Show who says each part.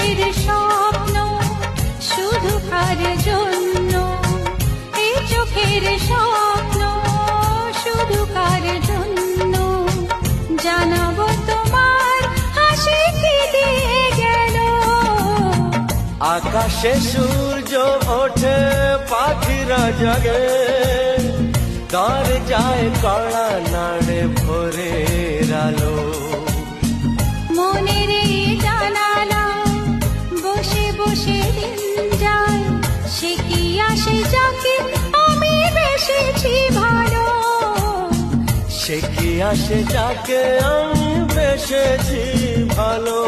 Speaker 1: চোখের স্বপ্ন শুধু কার জন্য, এই চোখের স্বপ্ন শুধু কার জন্য, জানাবো তোমার হাসি কি দিয়ে গেল।
Speaker 2: আকাশে সূর্য ওঠে পাখিরা জাগে, তার যায় কড়া নাড়ে ভোরের আলো।
Speaker 1: মনের এই জানালা বসে বসে দিন যায়, সে কি আসে যাকে আমি বেসেছি ভালো।
Speaker 2: সে কি আসে যাকে আমি বেসেছি ভালো।